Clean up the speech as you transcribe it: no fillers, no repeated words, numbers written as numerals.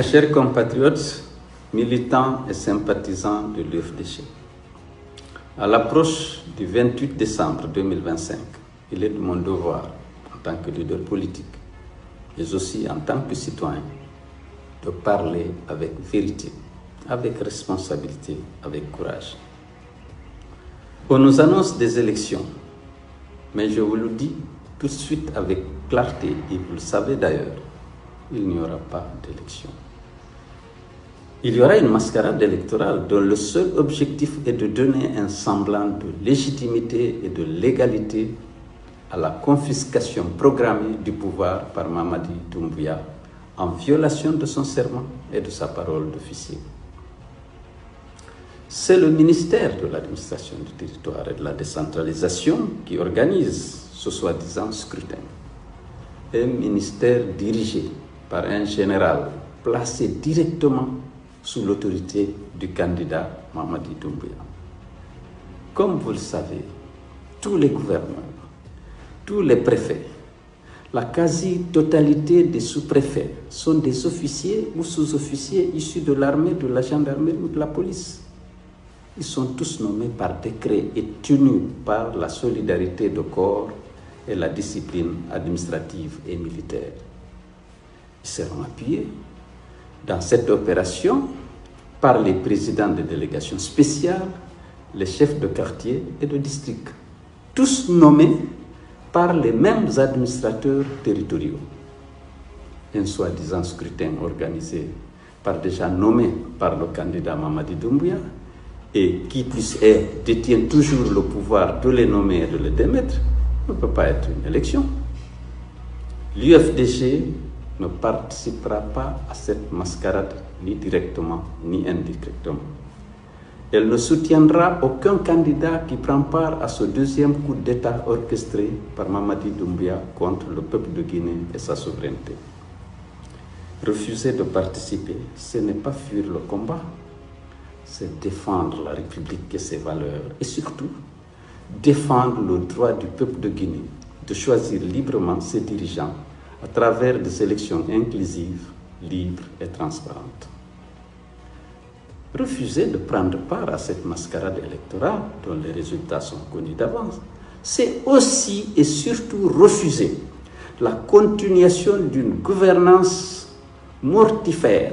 Mes chers compatriotes, militants et sympathisants de l'UFDG, à l'approche du 28 décembre 2025, il est de mon devoir, en tant que leader politique, mais aussi en tant que citoyen, de parler avec vérité, avec responsabilité, avec courage. On nous annonce des élections, mais je vous le dis tout de suite avec clarté, et vous le savez d'ailleurs, il n'y aura pas d'élection. Il y aura une mascarade électorale dont le seul objectif est de donner un semblant de légitimité et de légalité à la confiscation programmée du pouvoir par Mamadi Doumbouya en violation de son serment et de sa parole d'officier. C'est le ministère de l'administration du territoire et de la décentralisation qui organise ce soi-disant scrutin. Un ministère dirigé par un général placé directement sous l'autorité du candidat Mamadi Doumbouya. Comme vous le savez, tous les gouverneurs, tous les préfets, la quasi-totalité des sous-préfets sont des officiers ou sous-officiers issus de l'armée, de la gendarmerie ou de la police. Ils sont tous nommés par décret et tenus par la solidarité de corps et la discipline administrative et militaire. Ils seront appuyés dans cette opération par les présidents de délégations spéciales, les chefs de quartier et de district, tous nommés par les mêmes administrateurs territoriaux. Un soi-disant scrutin organisé par déjà nommé par le candidat Mamadi Doumbouya et qui plus est détient toujours le pouvoir de les nommer et de les démettre, ne peut pas être une élection. L'UFDG ne participera pas à cette mascarade, ni directement, ni indirectement. Elle ne soutiendra aucun candidat qui prend part à ce deuxième coup d'État orchestré par Mamadi Doumbouya contre le peuple de Guinée et sa souveraineté. Refuser de participer, ce n'est pas fuir le combat, c'est défendre la République et ses valeurs, et surtout, défendre le droit du peuple de Guinée de choisir librement ses dirigeants à travers des élections inclusives, libres et transparentes. Refuser de prendre part à cette mascarade électorale dont les résultats sont connus d'avance, c'est aussi et surtout refuser la continuation d'une gouvernance mortifère